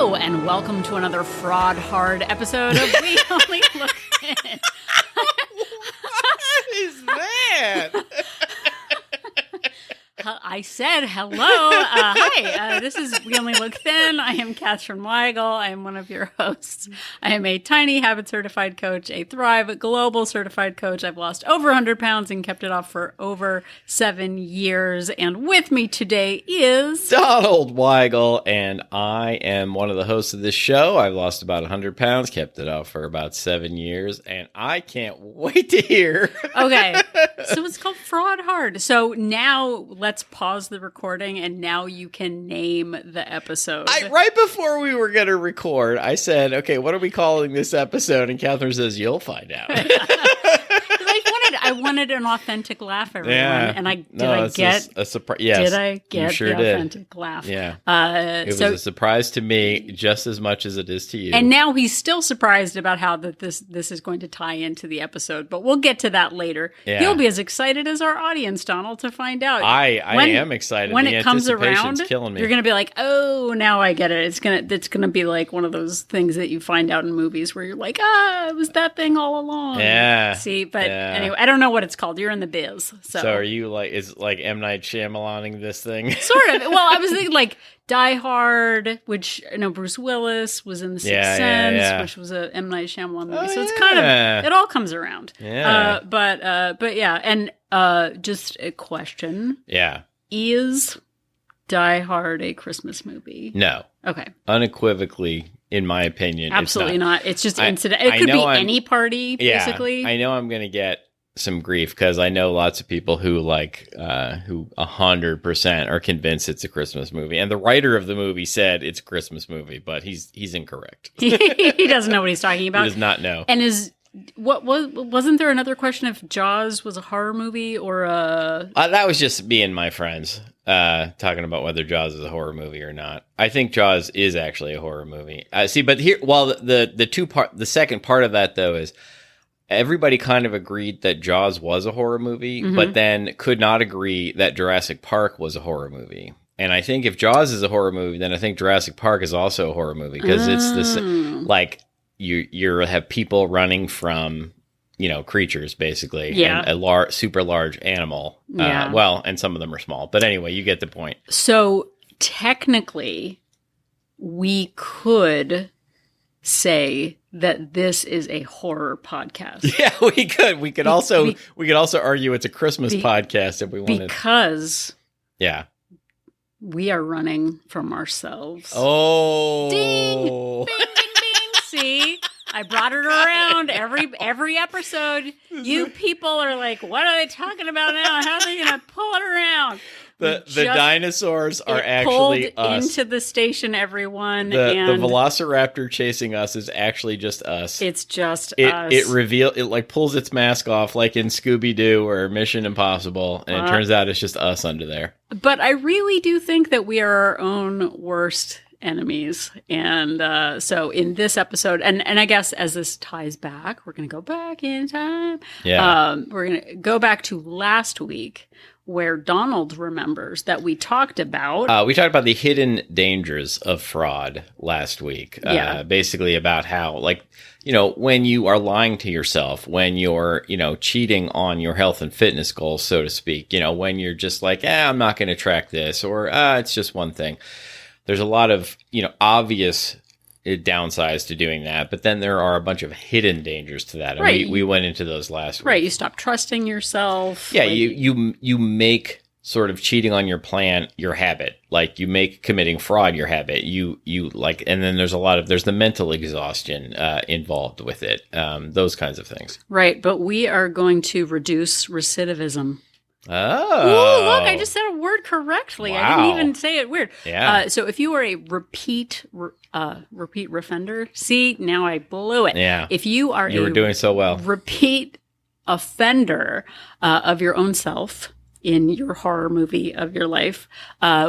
Hello, and welcome to another fraud hard episode of We Only Look In. What is that? I said hello. Hi, this is We Only Look Thin. I am Katherine Weigel. I am one of your hosts. I am a Tiny Habit certified coach, a Thrive Global certified coach. I've lost over 100 pounds and kept it off for over 7 years. And with me today is Donald Weigel, and I am one of the hosts of this show. I've lost about 100 pounds, kept it off for about 7 years, and I can't wait to hear. Okay, so it's called Fraud Hard. So now let's pause the recording, and now you can name the episode. Right before we were going to record, I said, okay, what are we calling this episode? And Catherine says, you'll find out. I wanted an authentic laugh, everyone, and a surprise. did Yes, I get sure the did. authentic laugh? Yeah, it was a surprise to me just as much as it is to you. And now he's still surprised about how this is going to tie into the episode, but we'll get to that later. Yeah. He'll be as excited as our audience, Donald, to find out. I am excited. When the it comes around, killing me. You're going to be like, oh, now I get it. It's gonna be like one of those things that you find out in movies where you're like, it was that thing all along. Yeah. See, but anyway, I don't know what it's called. You're in the biz. So are you like, is like M. Night Shyamalaning this thing? Sort of. Well, I was thinking like Die Hard, which, Bruce Willis was in The Sixth Sense, which was a M. Night Shyamalan movie. So it's kind of, it all comes around. Yeah. But yeah. And just a question. Yeah. Is Die Hard a Christmas movie? No. Okay. Unequivocally, in my opinion, absolutely it's not. It's just incident. It could be any party, yeah, basically. I know I'm going to get some grief because I know lots of people who who 100% are convinced it's a Christmas movie, and the writer of the movie said it's a Christmas movie, but he's incorrect. He doesn't know what he's talking about. He does not know. And wasn't there another question if Jaws was a horror movie or a? That was just me and my friends talking about whether Jaws is a horror movie or not. I think Jaws is actually a horror movie. See, but here, the second part of that though is, everybody kind of agreed that Jaws was a horror movie, but then could not agree that Jurassic Park was a horror movie. And I think if Jaws is a horror movie, then I think Jurassic Park is also a horror movie because it's this like you have people running from creatures basically, and a super large animal. And some of them are small, but anyway, you get the point. So technically, we could say that this is a horror podcast. Yeah, we could. We could also argue it's a Christmas podcast if we wanted. Because yeah, we are running from ourselves. Oh, ding, bing, ding, ding. See, I brought it around every episode. You people are like, what are they talking about now? How are they going to pull it around? The dinosaurs are actually us. Into the station, everyone. The velociraptor chasing us is actually just us. It's just us. It pulls its mask off like in Scooby-Doo or Mission Impossible, and it turns out it's just us under there. But I really do think that we are our own worst enemies. And so in this episode, and I guess as this ties back, we're going to go back in time. Yeah. We're going to go back to last week, where Donald remembers that we talked about. We talked about the hidden dangers of fraud last week. Basically about how, when you are lying to yourself, when you're, cheating on your health and fitness goals, so to speak, when you're just like, I'm not going to track this, or it's just one thing. There's a lot of, obvious downsides to doing that, but then there are a bunch of hidden dangers to that, and we went into those last week. Right, you stop trusting yourself. Yeah, you make sort of cheating on your plan your habit. Like you make committing fraud your habit. You and then there's the mental exhaustion involved with it. Those kinds of things. Right, but we are going to reduce recidivism. Oh. Ooh, look, I just said a word correctly. Wow. I didn't even say it weird. Yeah. So if you are a repeat offender, see, now I blew it. Yeah. If you were doing so well. Repeat offender of your own self, in your horror movie of your life,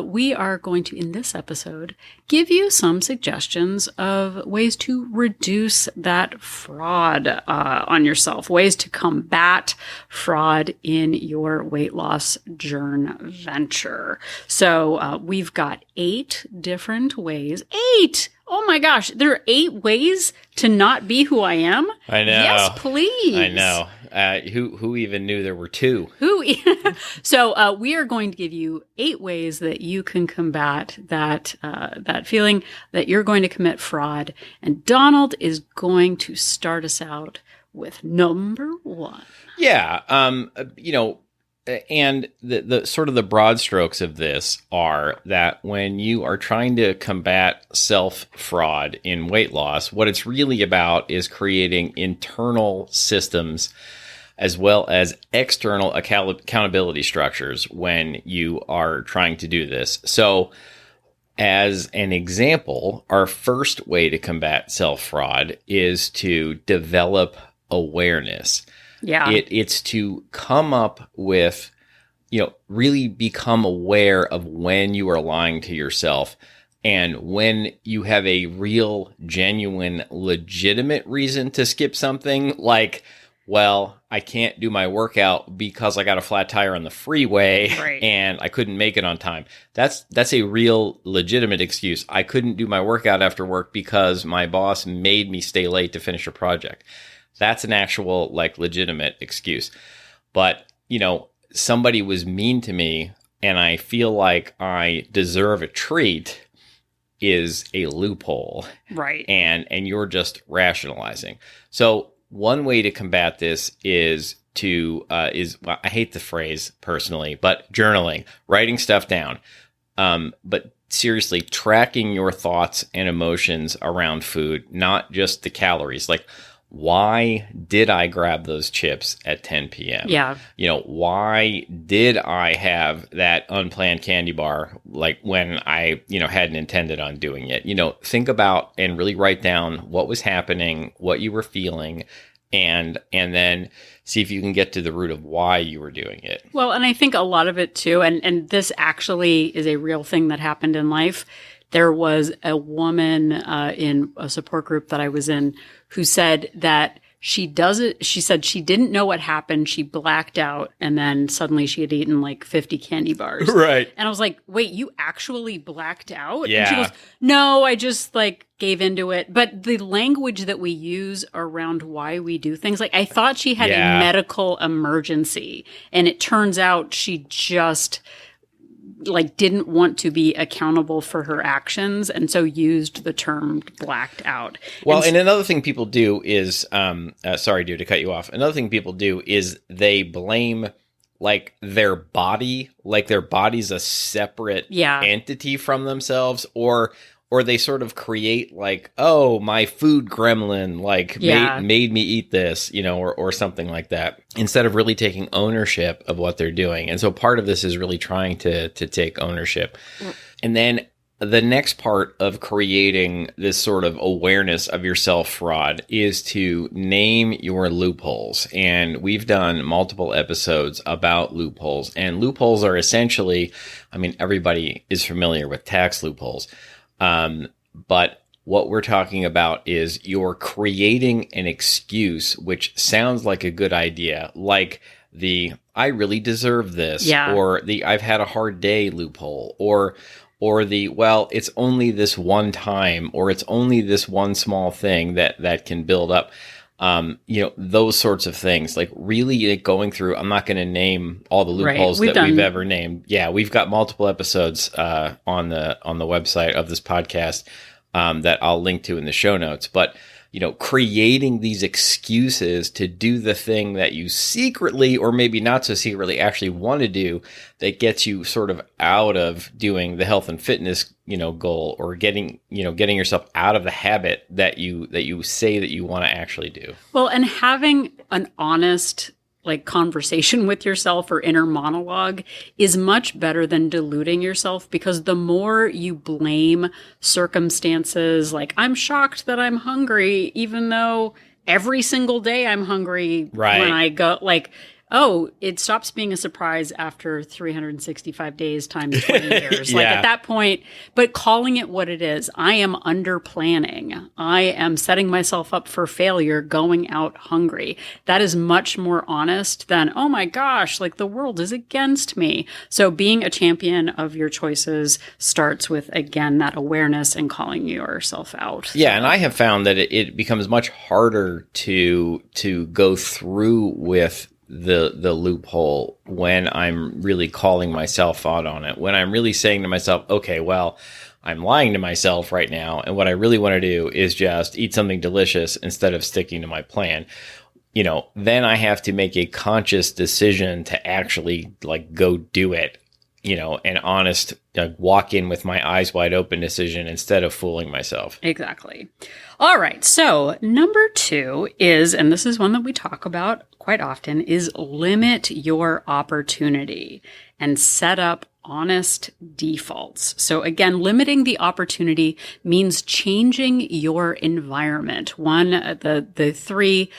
we are going to, in this episode, give you some suggestions of ways to reduce that fraud on yourself, ways to combat fraud in your weight loss journey venture. So we've got 8 different ways. 8! Oh my gosh, there are 8 ways to not be who I am? I know. Yes, please. I know. Who even knew there were 2? So we are going to give you 8 ways that you can combat that feeling that you're going to commit fraud. And Donald is going to start us out with number 1. Yeah. And the sort of the broad strokes of this are that when you are trying to combat self-fraud in weight loss, what it's really about is creating internal systems as well as external accountability structures when you are trying to do this. So as an example, our first way to combat self-fraud is to develop awareness. Yeah. It's to come up with, really become aware of when you are lying to yourself and when you have a real, genuine, legitimate reason to skip something like, well, I can't do my workout because I got a flat tire on the freeway and I couldn't make it on time. That's a real legitimate excuse. I couldn't do my workout after work because my boss made me stay late to finish a project. That's an actual, legitimate excuse. But, somebody was mean to me and I feel like I deserve a treat is a loophole. Right. And you're just rationalizing. So one way to combat this is I hate the phrase personally, but journaling, writing stuff down. But seriously, tracking your thoughts and emotions around food, not just the calories. Like, why did I grab those chips at 10 p.m.? Yeah. Why did I have that unplanned candy bar when I, hadn't intended on doing it? Think about and really write down what was happening, what you were feeling, and then see if you can get to the root of why you were doing it. Well, and I think a lot of it too, and this actually is a real thing that happened in life. There was a woman in a support group that I was in who said that she said she didn't know what happened. She blacked out and then suddenly she had eaten 50 candy bars. Right. And I was like, wait, you actually blacked out? Yeah. And she goes, no, I just gave into it. But the language that we use around why we do things, I thought she had a medical emergency and it turns out she just didn't want to be accountable for her actions and so used the term blacked out. Well, and another thing people do is, sorry, dude, to cut you off. Another thing people do is they blame their body, their body's a separate entity from themselves, or they sort of create oh, my food gremlin made me eat this, or something like that, instead of really taking ownership of what they're doing. And so part of this is really trying to take ownership. And then the next part of creating this sort of awareness of your self-fraud is to name your loopholes. And we've done multiple episodes about loopholes. And loopholes are essentially, everybody is familiar with tax loopholes. But what we're talking about is you're creating an excuse, which sounds like a good idea, like the I really deserve this, or the I've had a hard day loophole, or the, well, it's only this one time, or it's only this one small thing that can build up. Those sorts of things, really going through, I'm not going to name all the loopholes we've ever named. Yeah, we've got multiple episodes on the website of this podcast that I'll link to in the show notes. But, creating these excuses to do the thing that you secretly, or maybe not so secretly, actually want to do, that gets you sort of out of doing the health and fitness, goal, or getting yourself out of the habit that you say that you want to actually do. Well, and having an honest conversation with yourself or inner monologue is much better than deluding yourself, because the more you blame circumstances, I'm shocked that I'm hungry, even though every single day I'm hungry when I go, oh, it stops being a surprise after 365 days times 20 years. Like at that point, but calling it what it is, I am under planning. I am setting myself up for failure, going out hungry. That is much more honest than, oh my gosh, like the world is against me. So being a champion of your choices starts with, again, that awareness and calling yourself out. Yeah, and I have found that it becomes much harder to go through with the loophole when I'm really calling myself out on it. When I'm really saying to myself, okay, well, I'm lying to myself right now, and what I really want to do is just eat something delicious instead of sticking to my plan. Then I have to make a conscious decision to actually like go do it. An honest, walk in with my eyes wide open decision instead of fooling myself. Exactly. All right. So number 2 is, and this is one that we talk about quite often, is limit your opportunity and set up honest defaults. So again, limiting the opportunity means changing your environment. One, the 3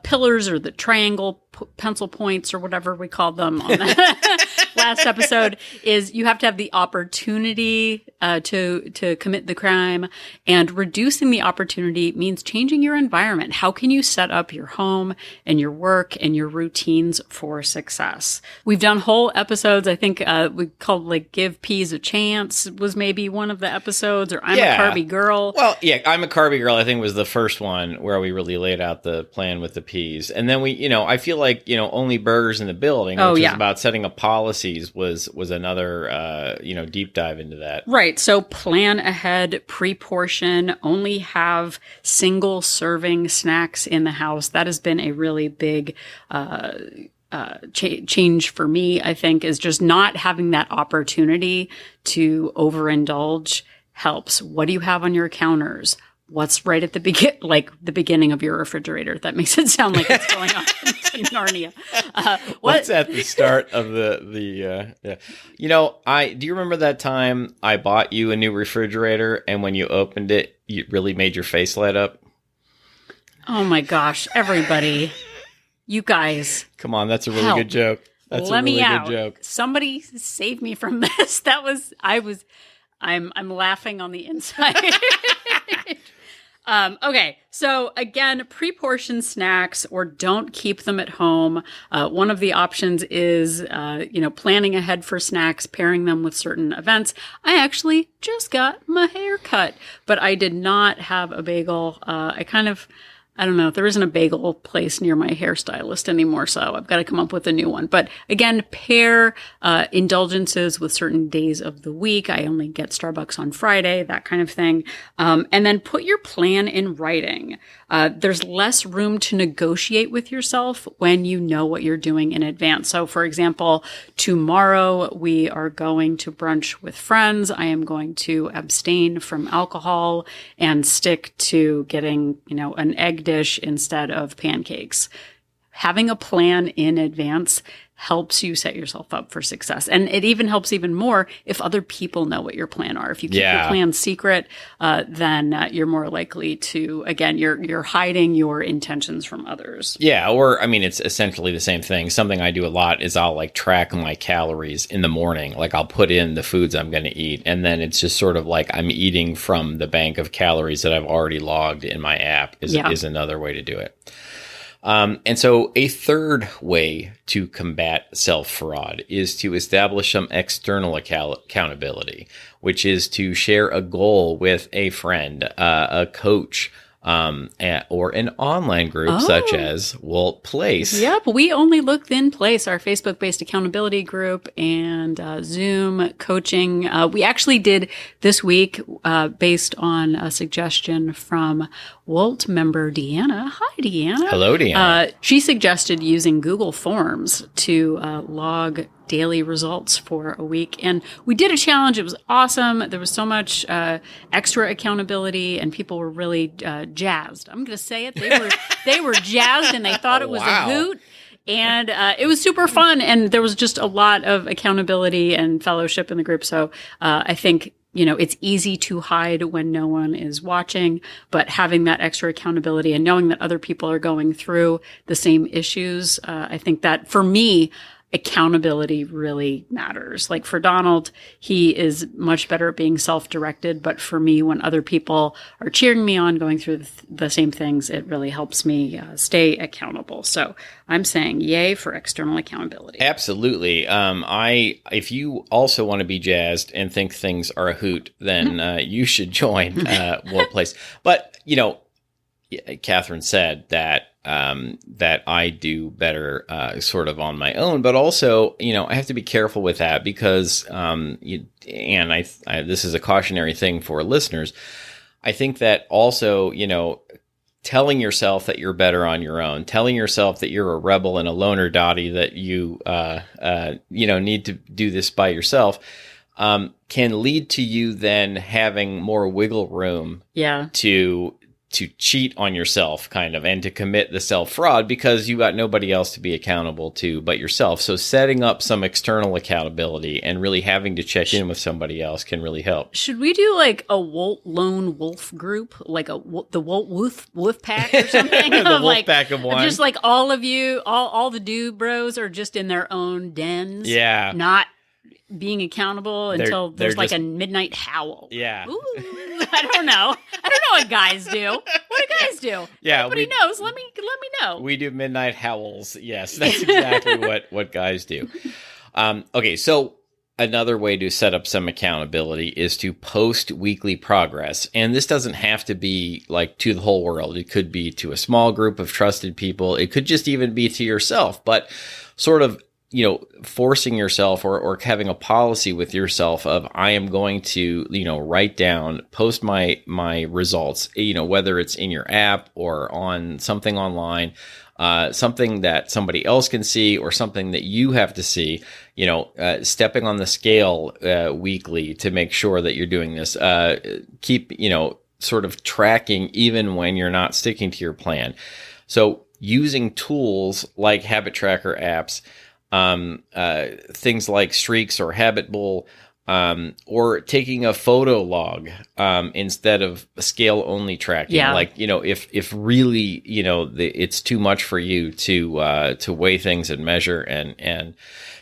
pillars or the triangle pencil points or whatever we called them on the last episode is you have to have the opportunity to commit the crime, and reducing the opportunity means changing your environment. How can you set up your home and your work and your routines for success? We've done whole episodes. I think we called like Give Peas a Chance was maybe one of the episodes, or I'm a Carby Girl. Well, yeah, I'm a Carby Girl, I think was the first one where we really laid out the plan with the peas. And then we, I feel like, Only Burgers in the Building, which is about setting up policies, was another, deep dive into that. Right. So plan ahead, pre-portion, only have single serving snacks in the house. That has been a really big change for me, I think, is just not having that opportunity to overindulge helps. What do you have on your counters? What's right at the beginning of your refrigerator? That makes it sound like it's going on in Narnia. What's at the start of the do you remember that time I bought you a new refrigerator, and when you opened it, it really made your face light up? Oh my gosh, everybody. You guys. Come on, that's a really good joke. That's Let a really me out. good joke. Somebody save me from this. I'm laughing on the inside. Okay, so again, pre-portion snacks, or don't keep them at home. One of the options is, planning ahead for snacks, pairing them with certain events. I actually just got my hair cut, but I did not have a bagel. I don't know, there isn't a bagel place near my hairstylist anymore, so I've got to come up with a new one. But again, pair indulgences with certain days of the week. I only get Starbucks on Friday, that kind of thing. And then put your plan in writing. There's less room to negotiate with yourself when you know what you're doing in advance. So for example, tomorrow we are going to brunch with friends. I am going to abstain from alcohol and stick to getting, an egg dish instead of pancakes. Having a plan in advance helps you set yourself up for success. And it even helps even more if other people know what your plan are. If you keep your plan secret, then you're more likely to, again, you're hiding your intentions from others. Yeah. Or, it's essentially the same thing. Something I do a lot is I'll track my calories in the morning. Like I'll put in the foods I'm going to eat. And then it's just sort of like I'm eating from the bank of calories that I've already logged in my app is another way to do it. And so a third way to combat self-fraud is to establish some external accountability, which is to share a goal with a friend, a coach, or an online group such as Walt Place. Yep, we only look Thin Place, our Facebook-based accountability group, and Zoom coaching. We actually did this week based on a suggestion from Walt member Deanna. Hi, Deanna. Hello, Deanna. She suggested using Google Forms to log daily results for a week. And we did a challenge. It was awesome. There was so much extra accountability, and people were really jazzed. I'm going to say it. They were jazzed, and they thought it was a hoot. And it was super fun. And there was just a lot of accountability and fellowship in the group. So I think it's easy to hide when no one is watching, but having that extra accountability and knowing that other people are going through the same issues, I think that for me, accountability really matters. Like for Donald, he is much better at being self-directed. But for me, when other people are cheering me on, going through the same things, it really helps me stay accountable. So I'm saying yay for external accountability. Absolutely. If you also want to be jazzed and think things are a hoot, then you should join Wolf Place. But, Catherine said that I do better sort of on my own, but also, I have to be careful with that because, this is a cautionary thing for listeners. I think that also, telling yourself that you're better on your own, telling yourself that you're a rebel and a loner dotty, that you, need to do this by yourself, can lead to you then having more wiggle room to cheat on yourself kind of and to commit the self-fraud because you got nobody else to be accountable to but yourself. So setting up some external accountability and really having to check in with somebody else can really help. Should we do like a lone wolf group, like the wolf pack or something? The wolf pack of one. Just like all of you, all the dude bros are just in their own dens. Yeah. Not being accountable until there's like just a midnight howl. Yeah. Ooh, I don't know what guys do. What do guys do? Yeah. Nobody knows. Let me know. We do midnight howls. Yes, that's exactly what guys do. Okay. So another way to set up some accountability is to post weekly progress. And this doesn't have to be like to the whole world. It could be to a small group of trusted people. It could just even be to yourself, but sort of, forcing yourself or having a policy with yourself of I am going to, write down, post my results, whether it's in your app or on something online, something that somebody else can see or something that you have to see, stepping on the scale weekly to make sure that you're doing this. Keep, sort of tracking even when you're not sticking to your plan. So using tools like habit tracker apps, things like Streaks or Habit Bull, or taking a photo log instead of scale only tracking. Yeah. Like, if really, it's too much for you to weigh things and measure and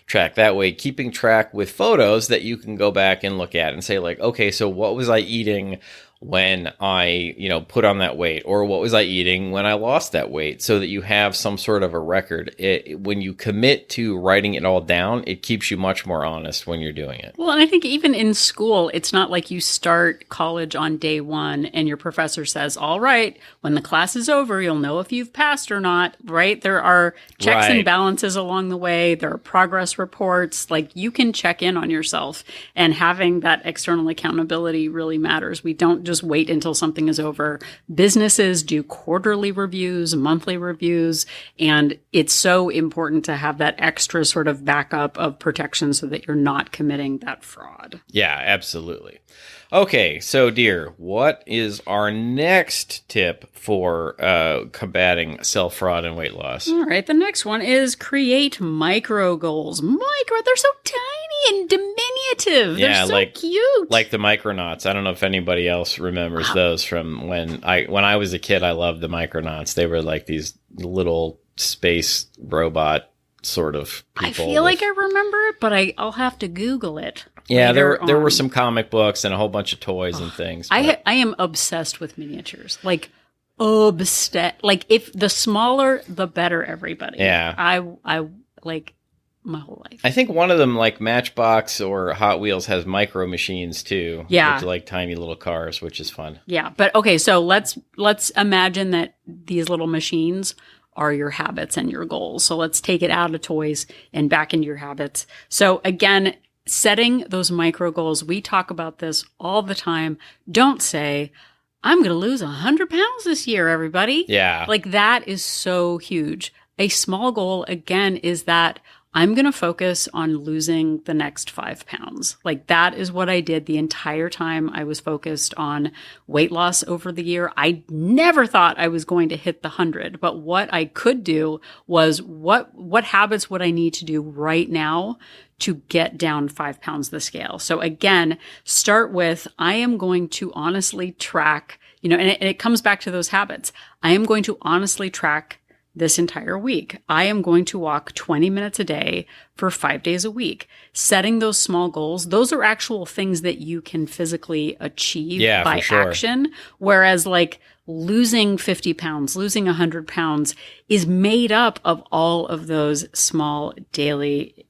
track that way, keeping track with photos that you can go back and look at and say like, okay, so what was I eating when I, put on that weight, or what was I eating when I lost that weight, so that you have some sort of a record. When you commit to writing it all down, it keeps you much more honest when you're doing it. Well, and I think even in school, it's not like you start college on day one and your professor says, all right, when the class is over, you'll know if you've passed or not, right? There are checks and balances along the way. There are progress reports. Like you can check in on yourself, and having that external accountability really matters. We don't just wait until something is over. Businesses do quarterly reviews, monthly reviews, and it's so important to have that extra sort of backup of protection so that you're not committing that fraud. Yeah, absolutely. Okay, so dear, what is our next tip for combating self-fraud and weight loss? All right, the next one is create micro goals. They're so tiny and diminutive. They're so cute. Like the Micronauts. I don't know if anybody else remembers those from when I was a kid. I loved the Micronauts. They were like these little space robot sort of people. I feel like I remember it, but I'll have to Google it. Yeah, there were some comic books and a whole bunch of toys and things. I am obsessed with miniatures. Like obsessed. Like if the smaller, the better. Everybody. Yeah. I like my whole life. I think one of them, like Matchbox or Hot Wheels, has micro machines too. Yeah, which are like tiny little cars, which is fun. Yeah, but okay, so let's imagine that these little machines are your habits and your goals. So let's take it out of toys and back into your habits. So again, setting those micro goals. We talk about this all the time. Don't say, I'm going to lose 100 pounds this year, everybody. Yeah. Like that is so huge. A small goal, again, is that I'm going to focus on losing the next 5 pounds. Like that is what I did the entire time I was focused on weight loss over the year. I never thought I was going to hit the 100, but what I could do was what habits would I need to do right now to get down 5 pounds the scale. So again, start with, I am going to honestly track, and it comes back to those habits. I am going to honestly track this entire week. I am going to walk 20 minutes a day for 5 days a week. Setting those small goals, those are actual things that you can physically achieve by action. Whereas like losing 50 pounds, losing 100 pounds is made up of all of those small daily,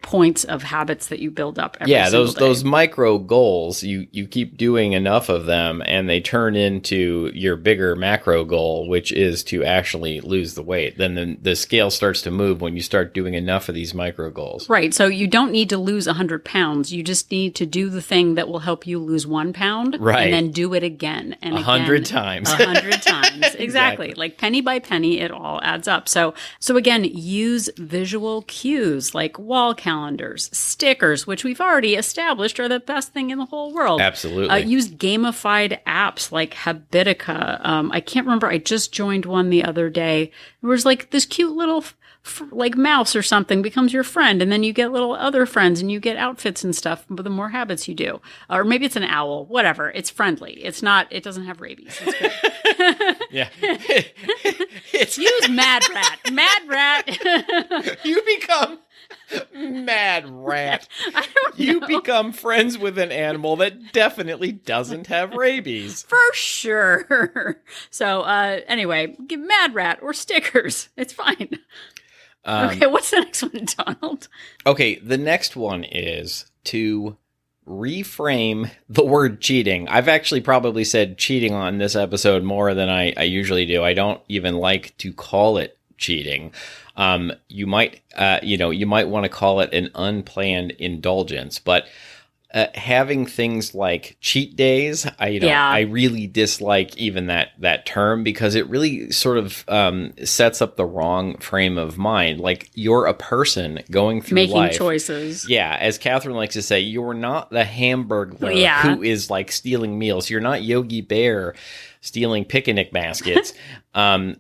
points of habits that you build up every single day. Those micro goals, you keep doing enough of them and they turn into your bigger macro goal, which is to actually lose the weight. Then the scale starts to move when you start doing enough of these micro goals. Right. So you don't need to lose 100 pounds. You just need to do the thing that will help you lose 1 pound. Right. And then do it again and 100 times. 100 times. Exactly. Like penny by penny, it all adds up. So again, use visual cues like wall calendars, stickers, which we've already established are the best thing in the whole world. Absolutely. Use gamified apps like Habitica. I can't remember. I just joined one the other day. It was like this cute little like mouse or something becomes your friend. And then you get little other friends and you get outfits and stuff. But the more habits you do, or maybe it's an owl, whatever. It's friendly. It doesn't have rabies. It's good. Yeah. Use Mad Rat. Mad Rat. You become Mad Rat. I don't know. You become friends with an animal that definitely doesn't have rabies. For sure. So anyway, give Mad Rat or stickers. It's fine. Okay, what's the next one, Donald? Okay, the next one is to reframe the word cheating. I've actually probably said cheating on this episode more than I usually do. I don't even like to call it cheating. You might want to call it an unplanned indulgence, but having things like cheat days, I really dislike even that term because it really sort of sets up the wrong frame of mind. Like you're a person going through making life. choices. Yeah, as Catherine likes to say, you're not the Hamburglar who is like stealing meals. You're not Yogi Bear stealing picnic baskets.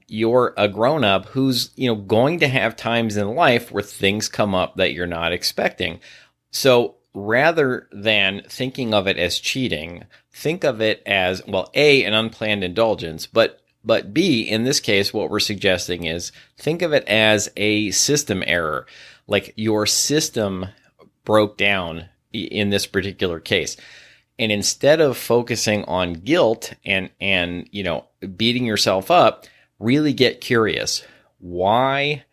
You're a grown-up who's going to have times in life where things come up that you're not expecting. So rather than thinking of it as cheating, think of it as, well, A, an unplanned indulgence, but B, in this case, what we're suggesting is think of it as a system error. Like your system broke down in this particular case. And instead of focusing on guilt and beating yourself up, really get curious. Why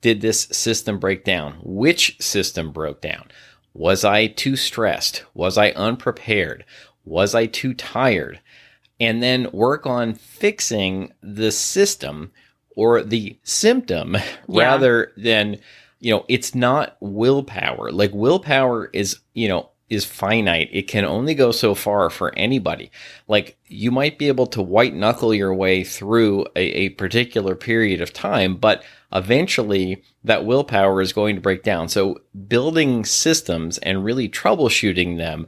did this system break down? Which system broke down? Was I too stressed? Was I unprepared? Was I too tired? And then work on fixing the system or the symptom rather than, it's not willpower. Like willpower is finite. It can only go so far for anybody. Like you might be able to white knuckle your way through a particular period of time, but eventually that willpower is going to break down. So building systems and really troubleshooting them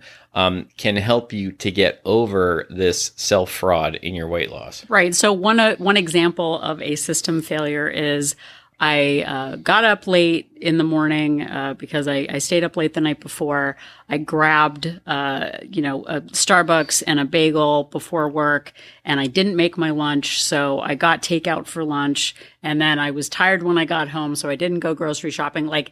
can help you to get over this self-fraud in your weight loss. Right. So one example of a system failure is I got up late in the morning because I stayed up late the night before. I grabbed, a Starbucks and a bagel before work, and I didn't make my lunch, so I got takeout for lunch. And then I was tired when I got home, so I didn't go grocery shopping. Like,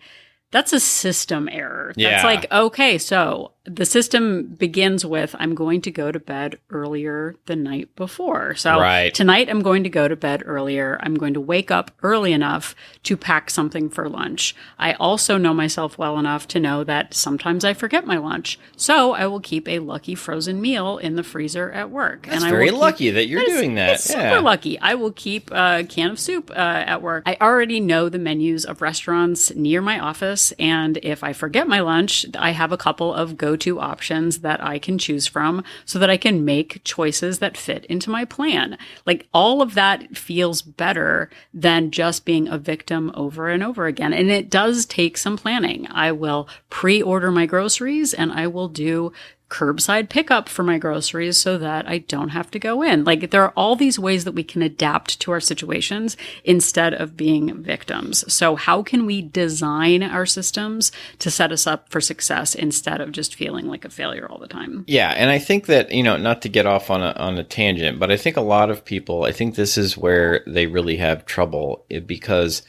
that's a system error. That's like, okay, so the system begins with, I'm going to go to bed earlier the night before. So tonight I'm going to go to bed earlier. I'm going to wake up early enough to pack something for lunch. I also know myself well enough to know that sometimes I forget my lunch. So I will keep a lucky frozen meal in the freezer at work. That's very lucky that you're doing that. It's super lucky. I will keep a can of soup at work. I already know the menus of restaurants near my office. And if I forget my lunch, I have a couple of go go-to options that I can choose from so that I can make choices that fit into my plan. Like all of that feels better than just being a victim over and over again. And it does take some planning. I will pre-order my groceries and I will do curbside pickup for my groceries so that I don't have to go in. Like there are all these ways that we can adapt to our situations instead of being victims. So how can we design our systems to set us up for success instead of just feeling like a failure all the time? Yeah. And I think that, not to get off on a tangent, but I think a lot of people, I think this is where they really have trouble because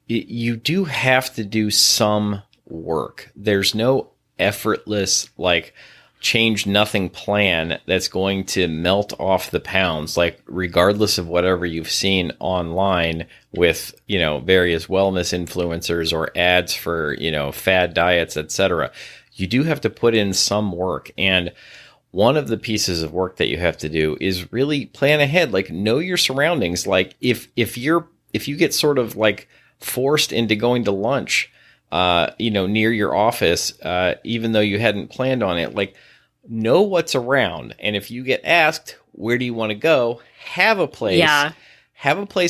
you do have to do some work. There's no effortless, change nothing plan that's going to melt off the pounds, regardless of whatever you've seen online with, various wellness influencers or ads for, fad diets, etc. You do have to put in some work. And one of the pieces of work that you have to do is really plan ahead, know your surroundings. If you get sort of forced into going to lunch, near your office, even though you hadn't planned on it, know what's around. And if you get asked, where do you want to go? Have a place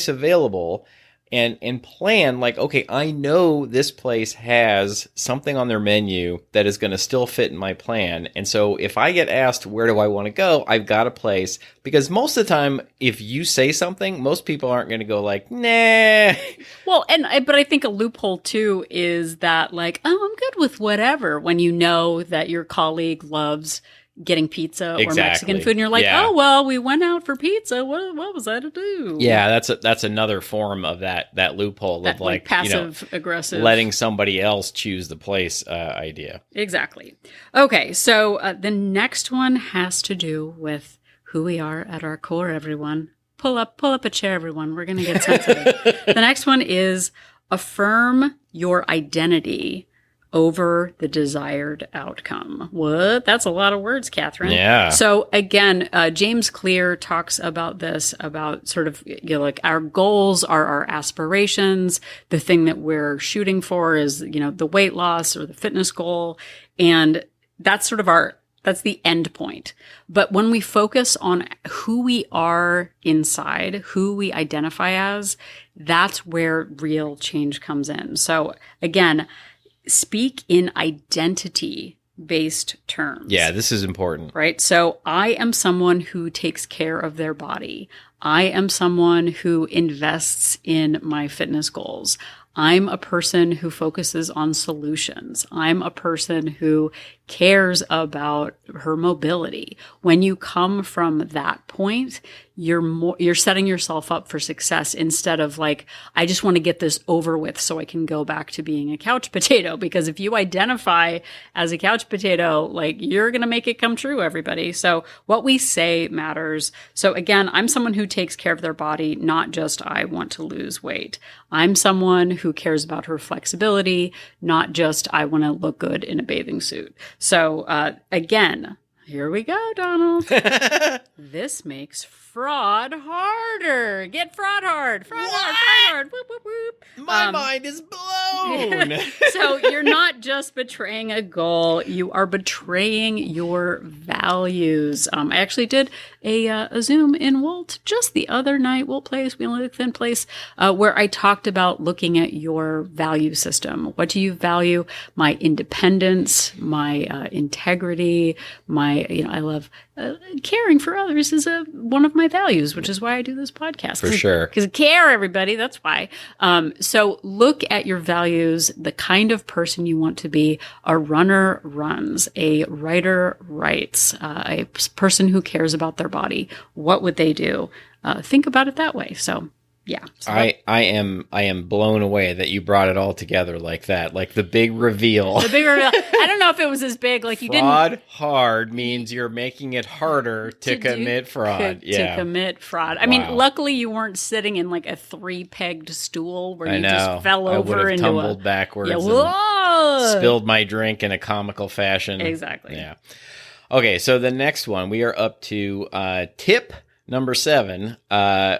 available and plan okay, I know this place has something on their menu that is going to still fit in my plan. And so if I get asked, where do I want to go? I've got a place, because most of the time, if you say something, most people aren't going to go nah. Well, but I think a loophole too is that oh, I'm good with whatever, when you know that your colleague loves getting pizza or Mexican food, and you're oh, well, we went out for pizza. What was I to do? Yeah, that's another form of that loophole of passive aggressive, letting somebody else choose the place idea. Exactly. Okay, so the next one has to do with who we are at our core. Everyone, pull up a chair. Everyone, we're gonna get sensitive. The next one is affirm your identity over the desired outcome. What? That's a lot of words, Catherine. Yeah. So again, James Clear talks about this, about sort of, our goals are our aspirations. The thing that we're shooting for is, the weight loss or the fitness goal. And that's sort of that's the end point. But when we focus on who we are inside, who we identify as, that's where real change comes in. So again, speak in identity-based terms. Yeah, this is important. Right? So I am someone who takes care of their body. I am someone who invests in my fitness goals. I'm a person who focuses on solutions. I'm a person who cares about her mobility. When you come from that point, you're setting yourself up for success instead of I just want to get this over with so I can go back to being a couch potato. Because if you identify as a couch potato, you're going to make it come true, everybody. So what we say matters. So again, I'm someone who takes care of their body, not just I want to lose weight. I'm someone who cares about her flexibility, not just I want to look good in a bathing suit. So again, here we go, Donald. This makes fraud harder. Get fraud hard. Fraud hard. Whoop, whoop, whoop. My mind is blown. So you're not just betraying a goal. You are betraying your values. I actually did a Zoom in Wolt just the other night, Wolt Place, We Only Look Thin Place, where I talked about looking at your value system. What do you value? My independence, my integrity, my, I love caring for others is one of my values, which is why I do this podcast. For sure. Because I care, everybody. That's why. So look at your values, the kind of person you want to be. A runner runs, a writer writes, a person who cares about their body. What would they do? Think about it that way. So yeah. So I am blown away that you brought it all together like that, like the big reveal. The big reveal. I don't know if it was as big. You didn't. Fraud hard means you're making it harder to commit fraud. To commit fraud. I mean, luckily you weren't sitting in a 3-pegged stool where you just fell over I would have into tumbled backwards and spilled my drink in a comical fashion. Exactly. Yeah. Okay, so the next one, we are up to tip number 7,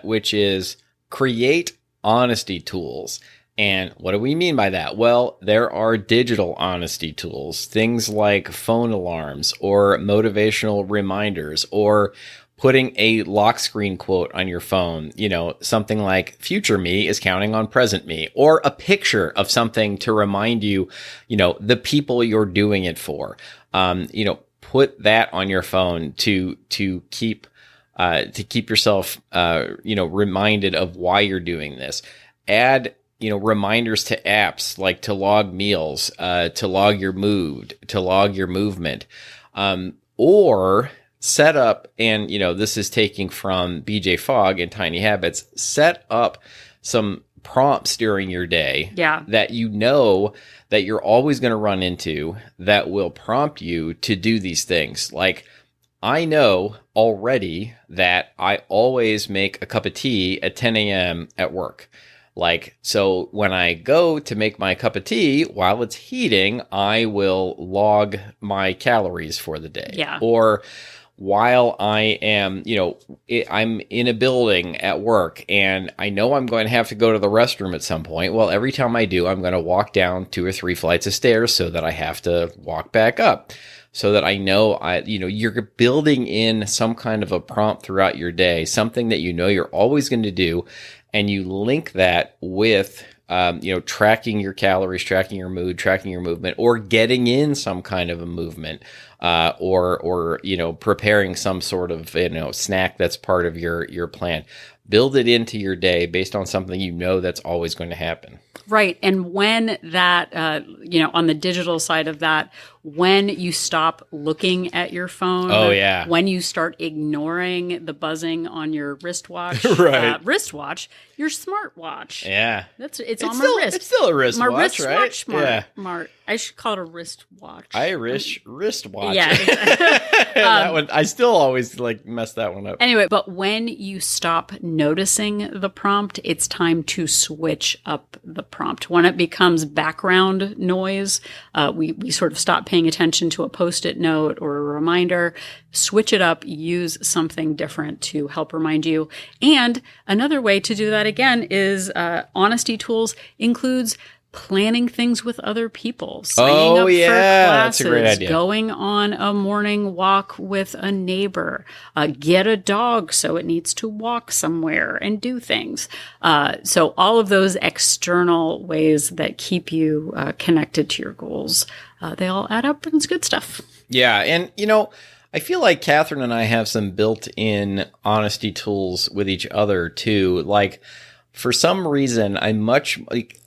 which is create honesty tools. And what do we mean by that? Well, there are digital honesty tools, things like phone alarms or motivational reminders or putting a lock screen quote on your phone, something like future me is counting on present me, or a picture of something to remind you, the people you're doing it for. Put that on your phone to keep yourself, reminded of why you're doing this. Add, reminders to apps like to log meals, to log your mood, to log your movement, or set up, and, this is taking from BJ Fogg and Tiny Habits, set up some prompts during your day that that you're always going to run into that will prompt you to do these things. Like, I know already that I always make a cup of tea at 10 a.m. at work. Like, so when I go to make my cup of tea, while it's heating, I will log my calories for the day. Yeah. Or while I am, I'm in a building at work and I know I'm going to have to go to the restroom at some point. Well, every time I do, I'm going to walk down 2 or 3 flights of stairs so that I have to walk back up. So that I know, you're building in some kind of a prompt throughout your day, something that you're always going to do. And you link that with, tracking your calories, tracking your mood, tracking your movement, or getting in some kind of a movement, or preparing some sort of, snack that's part of your plan. Build it into your day based on something that's always going to happen. Right. And when that, on the digital side of that, when you stop looking at your phone, when you start ignoring the buzzing on your wristwatch, your smartwatch. Yeah. It's on my wrist. It's still a wristwatch, my wristwatch, right? Yeah. I should call it a wristwatch. Wristwatch. Yeah. That one, I still always mess that one up. Anyway, but when you stop noticing the prompt, it's time to switch up the prompt. When it becomes background noise, we sort of stop paying attention to a Post-it note or a reminder. Switch it up, use something different to help remind you. And another way to do that again is honesty tools includes planning things with other people, signing up for classes, that's a great idea. Going on a morning walk with a neighbor, get a dog so it needs to walk somewhere and do things. So all of those external ways that keep you connected to your goals, they all add up, and it's good stuff. Yeah, and I feel like Catherine and I have some built-in honesty tools with each other too. Like, for some reason,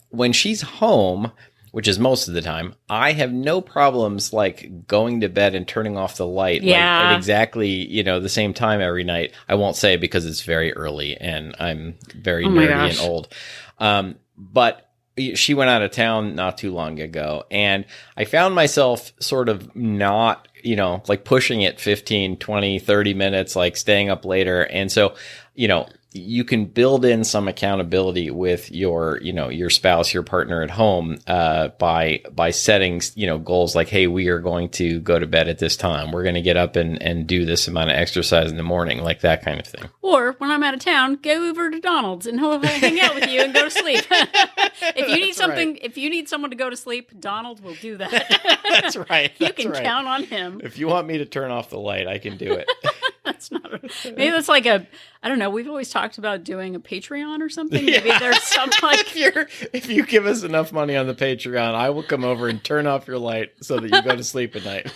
when she's home, which is most of the time, I have no problems going to bed and turning off the light at exactly, the same time every night. I won't say because it's very early and I'm very nerdy and old. But she went out of town not too long ago and I found myself sort of not, pushing it 15, 20, 30 minutes, staying up later. And so, you can build in some accountability with your spouse, your partner at home, by setting, goals like, hey, we are going to go to bed at this time. We're going to get up and do this amount of exercise in the morning, like that kind of thing. Or when I'm out of town, go over to Donald's and he'll hang out with you and go to sleep. If you need someone to go to sleep, Donald will do that. That's right. You can count on him. If you want me to turn off the light, I can do it. Maybe that's I don't know. We've always talked about doing a Patreon or something. Maybe there's some if you give us enough money on the Patreon, I will come over and turn off your light so that you go to sleep at night.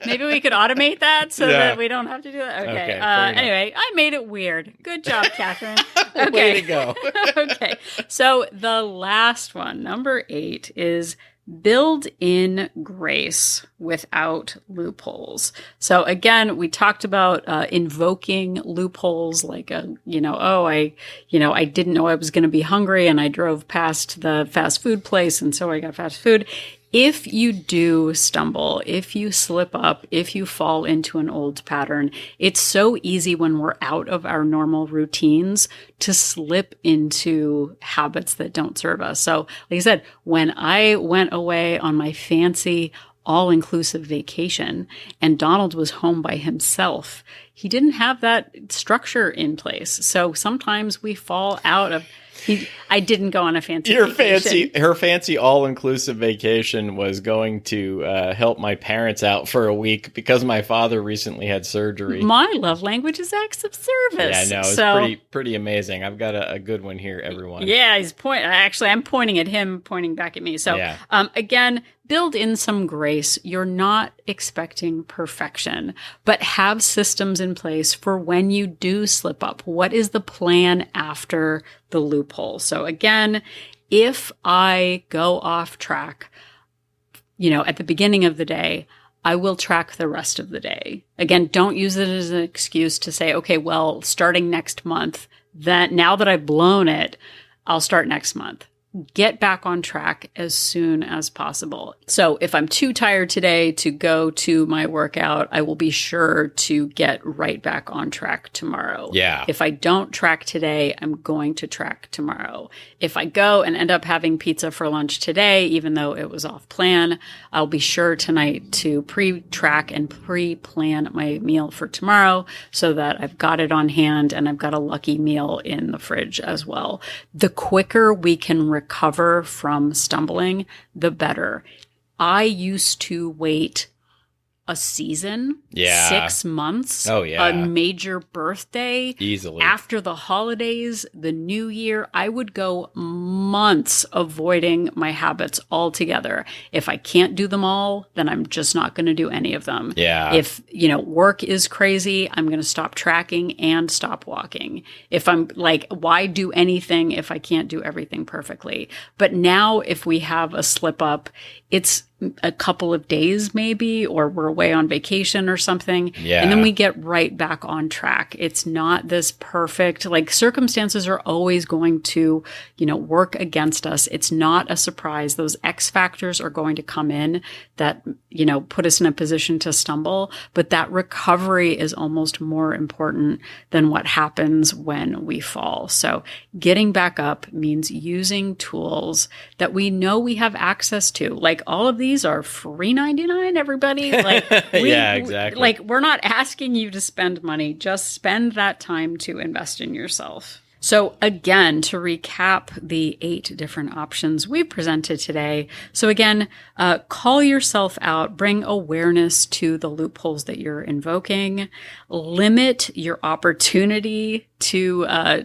Maybe we could automate that so that we don't have to do that. Okay. Anyway, I made it weird. Good job, Catherine. Okay. Way to go. Okay. So the last one, number 8, is build in grace without loopholes. So again, we talked about invoking loopholes, I didn't know I was going to be hungry and I drove past the fast food place and so I got fast food. If you do stumble, if you slip up, if you fall into an old pattern, it's so easy when we're out of our normal routines to slip into habits that don't serve us. So, like I said, when I went away on my fancy all-inclusive vacation and Donald was home by himself, he didn't have that structure in place. So sometimes we fall out of I didn't go on a fancy vacation. Her fancy all-inclusive vacation was going to help my parents out for a week because my father recently had surgery. My love language is acts of service. Yeah, I know. It's pretty amazing. I've got a good one here, everyone. Yeah, I'm pointing at him, pointing back at me. So again, build in some grace. You're not expecting perfection, but have systems in place for when you do slip up. What is the plan after the loophole? So again, if I go off track, at the beginning of the day, I will track the rest of the day. Again, don't use it as an excuse to say, okay, well, starting next month, that now that I've blown it, I'll start next month. Get back on track as soon as possible. So if I'm too tired today to go to my workout, I will be sure to get right back on track tomorrow. Yeah. If I don't track today, I'm going to track tomorrow. If I go and end up having pizza for lunch today, even though it was off plan, I'll be sure tonight to pre-track and pre-plan my meal for tomorrow so that I've got it on hand and I've got a lucky meal in the fridge as well. The quicker we can recover from stumbling, the better. I used to wait a season, 6 months, a major birthday, easily after the holidays, the new year. I would go months avoiding my habits altogether. If I can't do them all, then I'm just not going to do any of them. Yeah. If, work is crazy, I'm going to stop tracking and stop walking. If I'm like, why do anything if I can't do everything perfectly? But now if we have a slip up, it's a couple of days maybe, or we're away on vacation or something. Yeah. And then we get right back on track. It's not this perfect, circumstances are always going to, work against us. It's not a surprise. Those X factors are going to come in that, put us in a position to stumble. But that recovery is almost more important than what happens when we fall. So getting back up means using tools that we know we have access to. Like all of these are free 99, everybody. Yeah, exactly. We're not asking you to spend money. Just spend that time to invest in yourself. So again, to recap the 8 different options we've presented today. So again, call yourself out, bring awareness to the loopholes that you're invoking, limit your opportunity to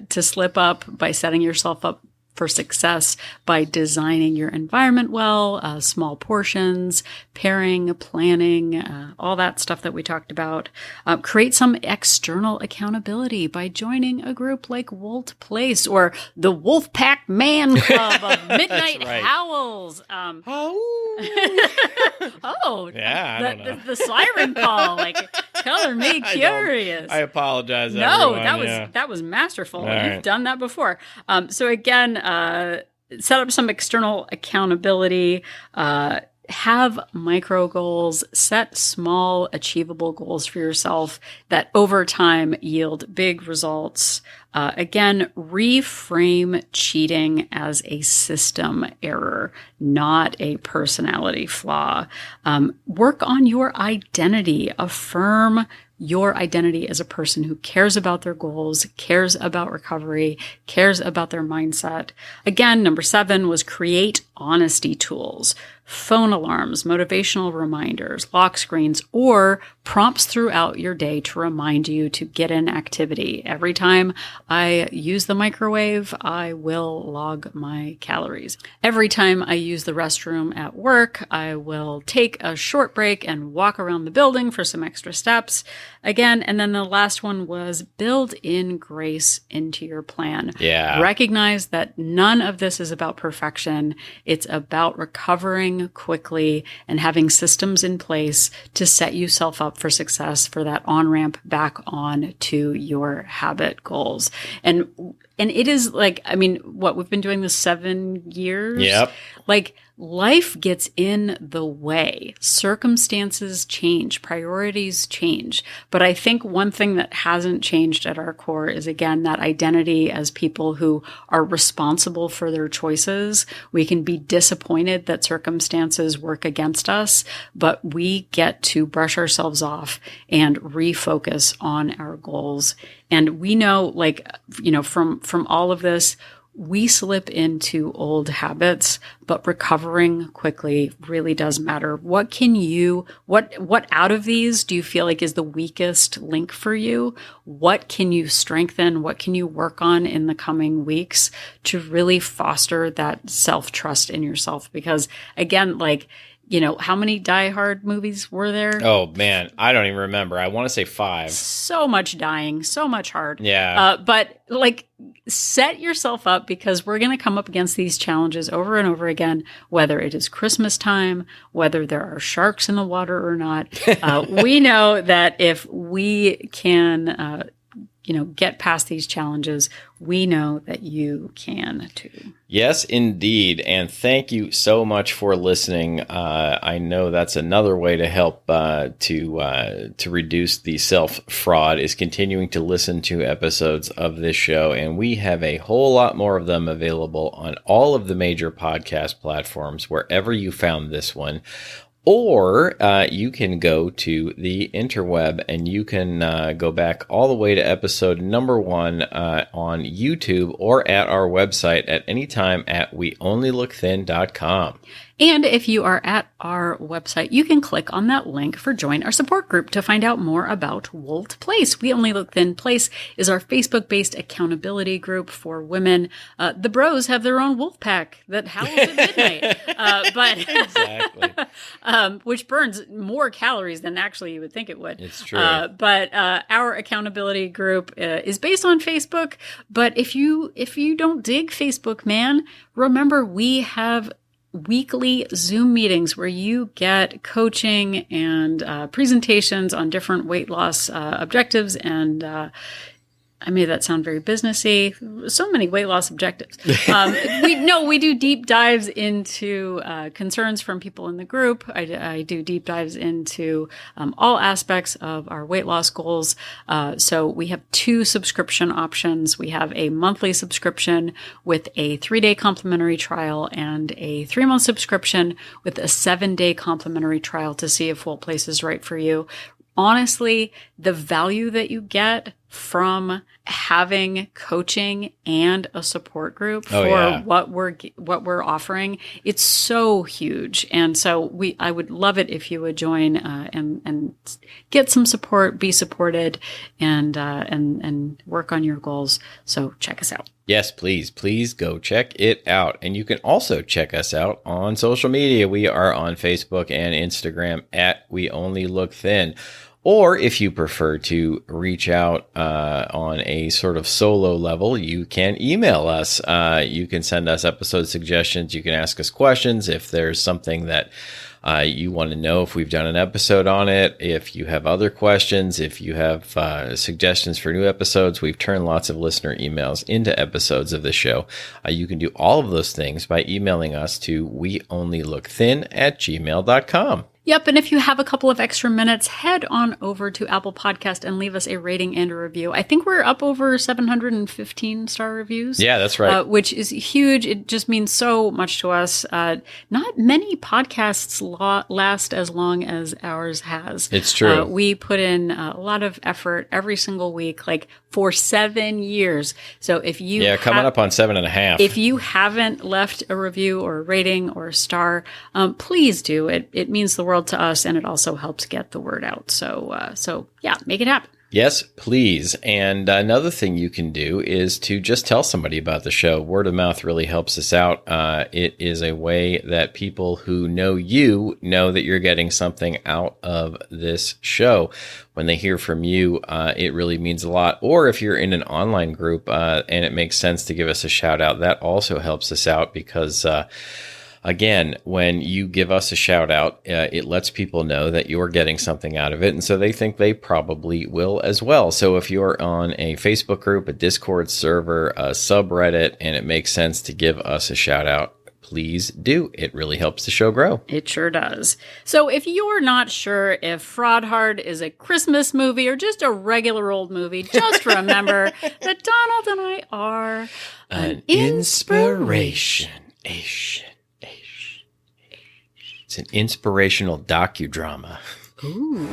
slip up by setting yourself up for success by designing your environment well, small portions, pairing, planning, all that stuff that we talked about. Create some external accountability by joining a group like Wolt Place or the Wolfpack Man Club of Midnight Howls. Yeah, I don't know. The siren call, color me curious. I apologize. No, everyone. that was masterful. All You've right. done that before. So again, set up some external accountability. Have micro goals, set small achievable goals for yourself that over time yield big results. Again, reframe cheating as a system error, not a personality flaw. Work on your identity. Affirm your identity as a person who cares about their goals, cares about recovery, cares about their mindset. Again, number 7 was create honesty tools, phone alarms, motivational reminders, lock screens, or prompts throughout your day to remind you to get in activity. Every time I use the microwave, I will log my calories. Every time I use the restroom at work, I will take a short break and walk around the building for some extra steps. Again, and then the last one was build in grace into your plan. Yeah. Recognize that none of this is about perfection. It's about recovering quickly and having systems in place to set yourself up for success for that on-ramp back on to your habit goals. And it is what we've been doing this 7 years. Yep. Life gets in the way. Circumstances change. Priorities change. But I think one thing that hasn't changed at our core is, again, that identity as people who are responsible for their choices. We can be disappointed that circumstances work against us, but we get to brush ourselves off and refocus on our goals. And we know, from all of this, we slip into old habits, but recovering quickly really does matter. What out of these do you feel like is the weakest link for you? What can you strengthen? What can you work on in the coming weeks to really foster that self-trust in yourself? Because again, how many Die Hard movies were there? Oh, man. I don't even remember. I want to say 5. So much dying, so much hard. Yeah. But set yourself up, because we're going to come up against these challenges over and over again, whether it is Christmas time, whether there are sharks in the water or not. We know that if we can get past these challenges, we know that you can too. Yes, indeed. And thank you so much for listening. I know that's another way to help to reduce the self-fraud is continuing to listen to episodes of this show. And we have a whole lot more of them available on all of the major podcast platforms, wherever you found this one. Or you can go to the interweb and you can go back all the way to episode number 1 on YouTube or at our website at any time at weonlylookthin.com. And if you are at our website, you can click on that link for Join Our Support Group to find out more about Wolt Place. We Only Look Thin Place is our Facebook-based accountability group for women. The bros have their own wolf pack that howls at midnight, Exactly. Which burns more calories than actually you would think it would. It's true. But our accountability group is based on Facebook. But if you don't dig Facebook, man, remember we have weekly Zoom meetings where you get coaching and presentations on different weight loss objectives. And I made that sound very businessy. So many weight loss objectives. We do deep dives into concerns from people in the group. I do deep dives into all aspects of our weight loss goals. So we have 2 subscription options. We have a monthly subscription with a 3-day complimentary trial and a 3-month subscription with a 7-day complimentary trial to see if Wolt Place is right for you. Honestly, the value that you get from having coaching and a support group for what we're offering, it's so huge. And so I would love it if you would join and get some support, be supported, and work on your goals. So check us out. Yes, please go check it out. And you can also check us out on social media. We are on Facebook and Instagram at We Only Look Thin. Or if you prefer to reach out on a sort of solo level, you can email us. You can send us episode suggestions. You can ask us questions if there's something that you want to know, if we've done an episode on it, if you have other questions, if you have suggestions for new episodes. We've turned lots of listener emails into episodes of the show. You can do all of those things by emailing us to weonlylookthin@gmail.com. Yep. And if you have a couple of extra minutes, head on over to Apple Podcast and leave us a rating and a review. I think we're up over 715 star reviews. Yeah, that's right. Which is huge. It just means so much to us. Not many podcasts last as long as ours has. It's true. We put in a lot of effort every single week, for 7 years. So if you coming up on 7.5. If you haven't left a review or a rating or a star, please do. It means the world to us, and it also helps get the word out. So make it happen. Yes, please. And another thing you can do is to just tell somebody about the show. Word of mouth really helps us out. It is a way that people who know you know that you're getting something out of this show. When they hear from you, it really means a lot. Or if you're in an online group and it makes sense to give us a shout out, that also helps us out because again, when you give us a shout out, it lets people know that you're getting something out of it. And so they think they probably will as well. So if you're on a Facebook group, a Discord server, a subreddit, and it makes sense to give us a shout out, please do. It really helps the show grow. It sure does. So if you're not sure if Fraud Hard is a Christmas movie or just a regular old movie, just remember that Donald and I are an inspiration. It's an inspirational docudrama. Ooh.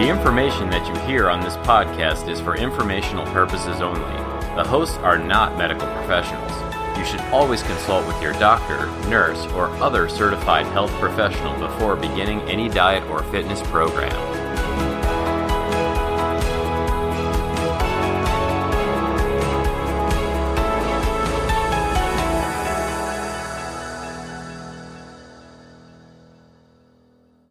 The information that you hear on this podcast is for informational purposes only. The hosts are not medical professionals. You should always consult with your doctor, nurse, or other certified health professional before beginning any diet or fitness program.